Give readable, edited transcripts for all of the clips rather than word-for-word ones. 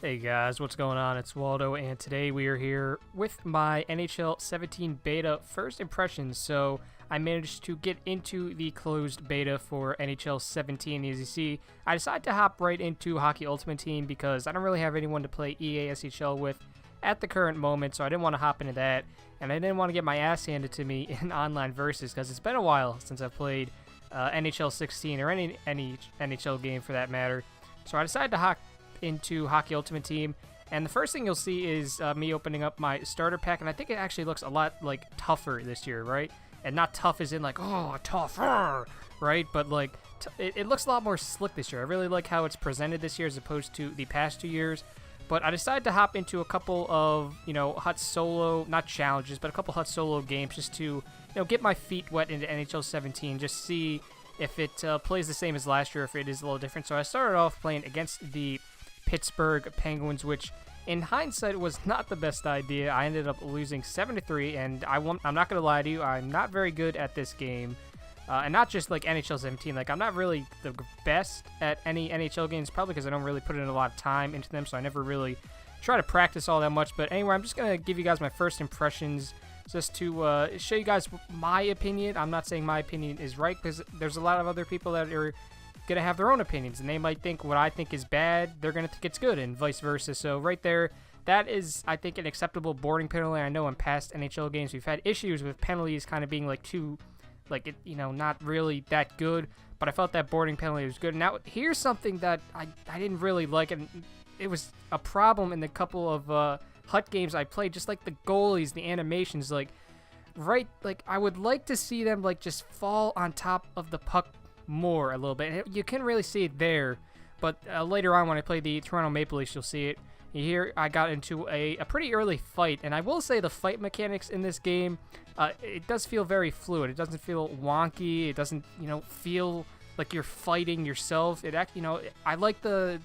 Hey guys, what's going on? It's Waldo, and today we are here with my NHL 17 beta first impressions. So I managed to get into the closed beta for NHL 17. As you see, I decided to hop right into Hockey Ultimate Team because I don't really have anyone to play EA SHL with at the current moment, so I didn't want to hop into that, and I didn't want to get my ass handed to me in online versus because it's been a while since I've played NHL 16 or any NHL game for that matter. So I decided to hop into Hockey Ultimate Team, and the first thing you'll see is me opening up my starter pack, and I think it actually looks a lot like tougher this year, right? And not tough as in like, oh, tougher, right? But like, it looks a lot more slick this year. I really like how it's presented this year as opposed to the past 2 years. But I decided to hop into a couple of, Hut Solo, not challenges, but a couple Hut Solo games just to, get my feet wet into NHL 17, just see if it plays the same as last year, if it is a little different. So I started off playing against the Pittsburgh Penguins, which in hindsight was not the best idea. I ended up losing 7-3, and I'm not going to lie to you, I'm not very good at this game. And not just like NHL 17, like I'm not really the best at any NHL games, probably because I don't really put in a lot of time into them, so I never really try to practice all that much. But anyway, I'm just going to give you guys my first impressions just to show you guys my opinion. I'm not saying my opinion is right because there's a lot of other people that are going to have their own opinions, and they might think what I think is bad, they're going to think it's good, and vice versa. So right there, that is, I think, an acceptable boarding penalty. I know in past NHL games we've had issues with penalties kind of being like too, not really that good, but I felt that boarding penalty was good. Now, here's something that I didn't really like, and it was a problem in the couple of Hut games I played, just like the goalies, the animations, I would like to see them, just fall on top of the puck more a little bit. You can really see it there, but later on when I play the Toronto Maple Leafs, you'll see it. Here I got into a pretty early fight, and I will say the fight mechanics in this game, it does feel very fluid. It doesn't feel wonky. It doesn't, feel like you're fighting yourself. I like the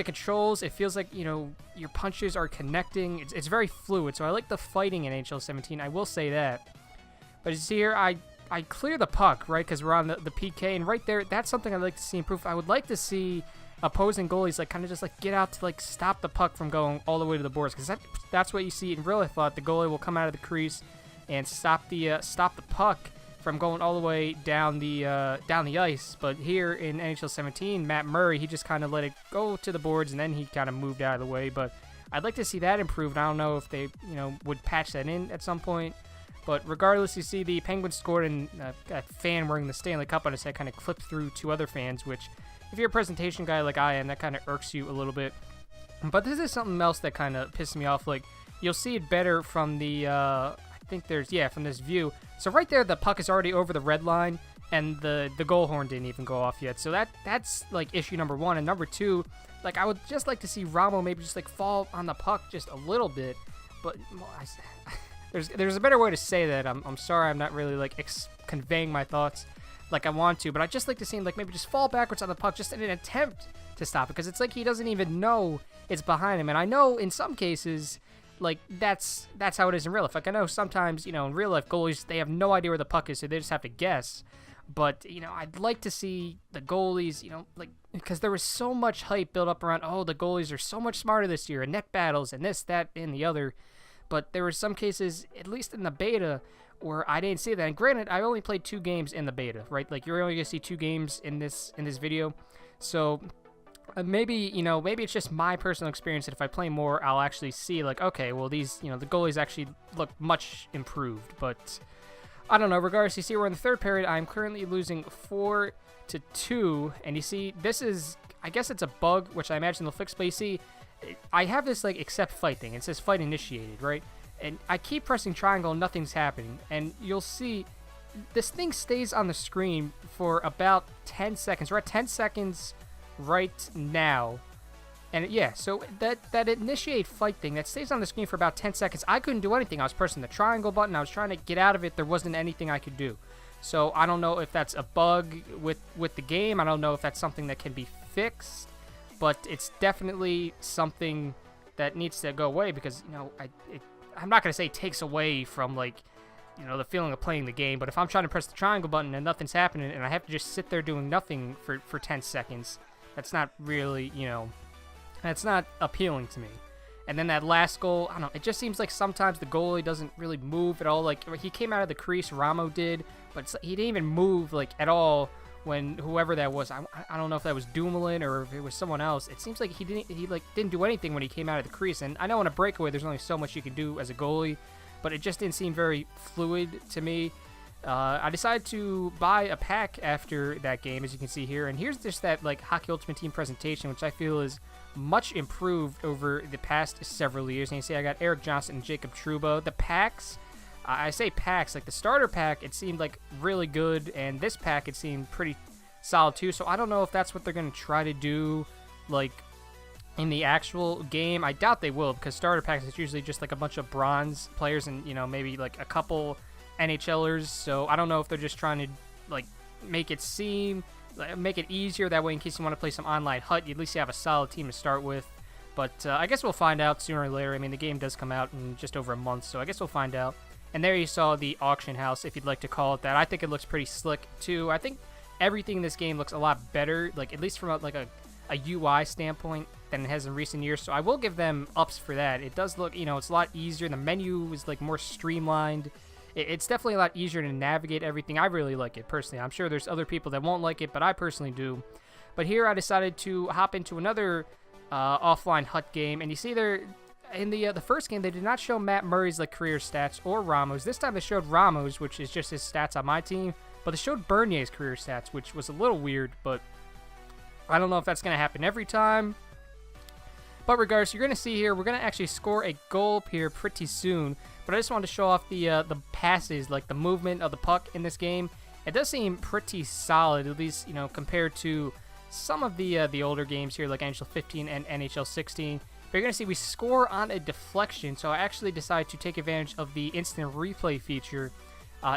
controls. It feels like, your punches are connecting. It's very fluid, so I like the fighting in NHL 17. I will say that. But as you see here, I clear the puck, right, because we're on the PK, and right there, that's something I'd like to see improve. I would like to see opposing goalies kind of just get out to stop the puck from going all the way to the boards, because that's what you see in real life. The goalie will come out of the crease and stop the puck from going all the way down the ice. But here in NHL 17, Matt Murray, he just kind of let it go to the boards, and then he kind of moved out of the way. But I'd like to see that improved. I don't know if they would patch that in at some point. But regardless, you see the Penguins scored, and a fan wearing the Stanley Cup on his head kind of clipped through two other fans, which, if you're a presentation guy like I am, that kind of irks you a little bit. But this is something else that kind of pisses me off. You'll see it better from the, from this view. So right there, the puck is already over the red line, and the goal horn didn't even go off yet. So that's issue number one. And number two, I would just like to see Ramo maybe just fall on the puck just a little bit. But there's a better way to say that. I'm sorry, I'm not really conveying my thoughts like I want to, but I'd just like to see him maybe just fall backwards on the puck just in an attempt to stop it, because it's he doesn't even know it's behind him. And I know in some cases that's how it is in real life. I know sometimes, in real life, goalies, they have no idea where the puck is, so they just have to guess. But I'd like to see the goalies, because there was so much hype built up around, oh, the goalies are so much smarter this year, and net battles and this, that, and the other. But there were some cases, at least in the beta, where I didn't see that. And granted, I only played 2 games in the beta, right? You're only gonna see 2 games in this video. So maybe it's just my personal experience that if I play more, I'll actually see okay, well, these the goalies actually look much improved. But I don't know. Regardless, you see we're in the third period. I'm currently losing 4-2, and you see this is, I guess it's a bug, which I imagine they'll fix. But you see, I have this accept fight thing. It says fight initiated, right? And I keep pressing triangle and nothing's happening. And you'll see this thing stays on the screen for about 10 seconds. We're at 10 seconds right now. And yeah, so that initiate fight thing, that stays on the screen for about 10 seconds. I couldn't do anything. I was pressing the triangle button. I was trying to get out of it. There wasn't anything I could do. So I don't know if that's a bug with the game. I don't know if that's something that can be fixed. But it's definitely something that needs to go away, because, I'm not going to say it takes away from, the feeling of playing the game. But if I'm trying to press the triangle button and nothing's happening, and I have to just sit there doing nothing for 10 seconds, that's not really, That's not appealing to me. And then that last goal, I don't know, it just seems like sometimes the goalie doesn't really move at all. Like, he came out of the crease, Ramo did, but he didn't even move, like, at all when whoever that was. I don't know if that was Dumoulin or if it was someone else. It seems like he didn't do anything when he came out of the crease. And I know in a breakaway there's only so much you can do as a goalie, but it just didn't seem very fluid to me. I decided to buy a pack after that game, as you can see here. And here's just that, like, Hockey Ultimate Team presentation, which I feel is much improved over the past several years. And you see I got Eric Johnson and Jacob Trouba. The packs, I say packs, like the starter pack, it seemed like really good. And this pack, it seemed pretty solid too. So I don't know if that's what they're going to try to do, like, in the actual game. I doubt they will, because starter packs is usually just like a bunch of bronze players and, you know, maybe like a couple NHLers. So I don't know if they're just trying to, like, make it easier that way in case you want to play some online hut. You at least have a solid team to start with. But I guess we'll find out sooner or later. I mean, the game does come out in just over a month, so I guess we'll find out. And there you saw the auction house, if you'd like to call it that. I think it looks pretty slick too. I think everything in this game looks a lot better, like at least from a UI standpoint, than it has in recent years. So I will give them ups for that. It does look, you know, it's a lot easier. The menu is like more streamlined. It's definitely a lot easier to navigate everything. I really like it, personally. I'm sure there's other people that won't like it, but I personally do. But here I decided to hop into another offline hut game. And you see there, in the first game, they did not show Matt Murray's like career stats or Ramos. This time they showed Ramos, which is just his stats on my team. But they showed Bernier's career stats, which was a little weird. But I don't know if that's going to happen every time. But regardless, you're going to see here, we're going to actually score a goal up here pretty soon. But I just wanted to show off the passes, like the movement of the puck in this game. It does seem pretty solid, at least, you know, compared to some of the older games here, like NHL 15 and NHL 16. But you're going to see we score on a deflection. So I actually decided to take advantage of the instant replay feature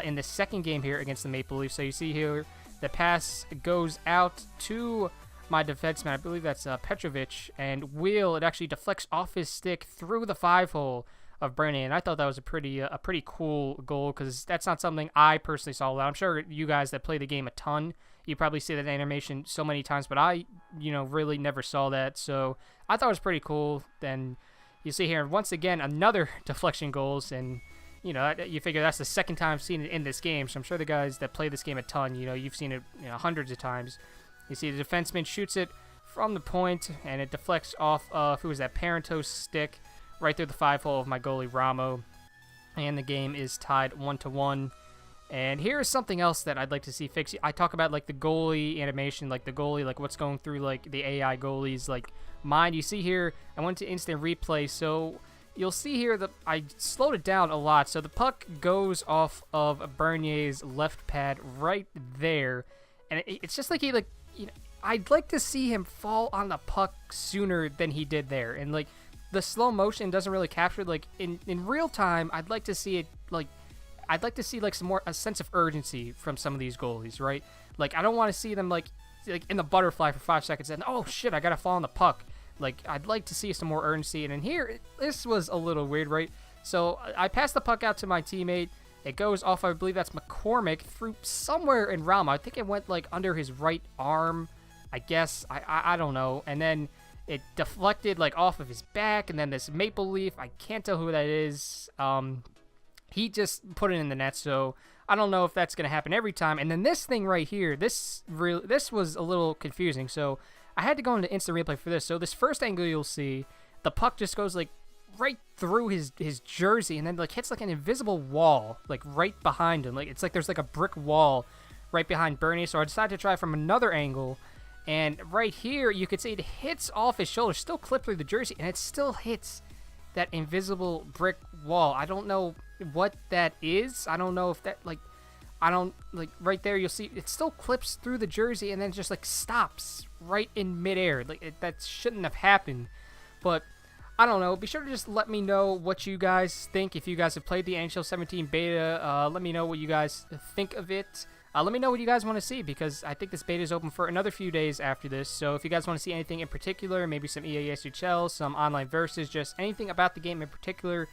in the second game here against the Maple Leafs. So you see here, the pass goes out to my defenseman, I believe that's Petrovic, and it actually deflects off his stick through the 5-hole of Bernier, and I thought that was a pretty cool goal, because that's not something I personally saw a lot. I'm sure you guys that play the game a ton, you probably see that animation so many times, but I, you know, really never saw that, so I thought it was pretty cool. Then you see here, once again, another deflection goals, and, you know, you figure that's the second time I've seen it in this game, so I'm sure the guys that play this game a ton, you know, you've seen it, you know, hundreds of times. You see the defenseman shoots it from the point, and it deflects off of, who was that, Parentos' stick, right through the 5-hole of my goalie, Ramo. And the game is tied 1-1. And here is something else that I'd like to see fixed. I talk about, like, the goalie animation, like the goalie, like what's going through, like, the AI goalies, like mine. You see here, I went to instant replay, so you'll see here that I slowed it down a lot. So the puck goes off of Bernier's left pad right there. And it's just like he, like, you know, I'd like to see him fall on the puck sooner than he did there. And, like, the slow motion doesn't really capture it. Like, in real time, I'd like to see it, like, I'd like to see, like, a sense of urgency from some of these goalies, right? Like, I don't want to see them, like in the butterfly for 5 seconds and, oh, shit, I got to fall on the puck. Like, I'd like to see some more urgency. And in here, this was a little weird, right? So I passed the puck out to my teammate. It goes off, I believe that's McCormick, through somewhere in Rama. I think it went, like, under his right arm, I guess. I don't know. And then it deflected, like, off of his back. And then this Maple Leaf, I can't tell who that is. He just put it in the net, so I don't know if that's going to happen every time. And then this thing right here, this was a little confusing. So I had to go into instant replay for this. So this first angle you'll see, the puck just goes, like, right through his jersey, and then, like, hits, like, an invisible wall, like, right behind him. Like, it's like there's, like, a brick wall right behind Bernie. So I decided to try from another angle, and right here you could see it hits off his shoulder, still clipped through the jersey, and it still hits that invisible brick wall. I don't know what that is. I don't know if that, like, right there you'll see it still clips through the jersey and then just, like, stops right in midair. Like, that shouldn't have happened. But I don't know. Be sure to just let me know what you guys think. If you guys have played the NHL 17 beta, let me know what you guys think of it. Let me know what you guys want to see, because I think this beta is open for another few days after this. So if you guys want to see anything in particular, maybe some EA SHL, some online versus, just anything about the game in particular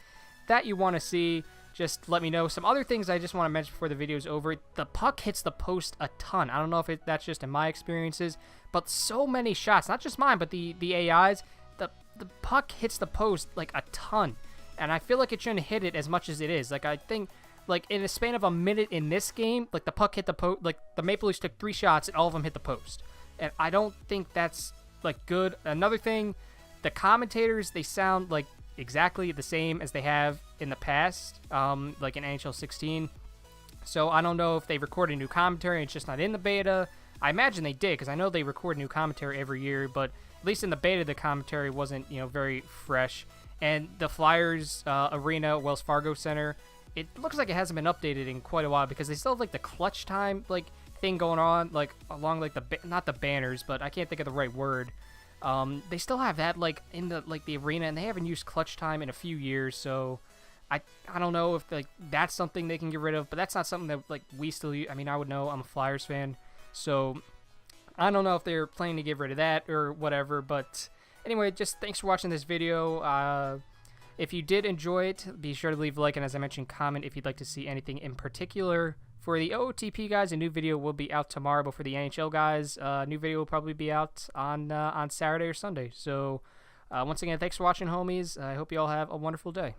that you want to see, just let me know. Some other things I just want to mention before the video is over. The puck hits the post a ton. I don't know if that's just in my experiences, but so many shots, not just mine, but the AIs, the the puck hits the post like a ton, and I feel like it shouldn't hit it as much as it is. Like I think, like in a span of a minute in this game, like the puck hit the post. Like the Maple Leafs took 3 shots and all of them hit the post, and I don't think that's like good. Another thing, the commentators, they sound like exactly the same as they have in the past, like in NHL 16. So I don't know if they recorded new commentary and it's just not in the beta. I imagine they did, because I know they record new commentary every year, but at least in the beta, the commentary wasn't, very fresh. And the Flyers arena, Wells Fargo Center, it looks like it hasn't been updated in quite a while, because they still have like the clutch time like thing going on, like along like not the banners, but I can't think of the right word. They still have that like in the arena, and they haven't used clutch time in a few years, so I don't know if like that's something they can get rid of, but that's not something that like we still use. I mean, I would know, I'm a Flyers fan, so I don't know if they're planning to get rid of that or whatever. But anyway, just thanks for watching this video. If you did enjoy it, be sure to leave a like, and as I mentioned, comment if you'd like to see anything in particular. For the OOTP guys, a new video will be out tomorrow, but for the NHL guys, a new video will probably be out on Saturday or Sunday. So once again, thanks for watching, homies. I hope you all have a wonderful day.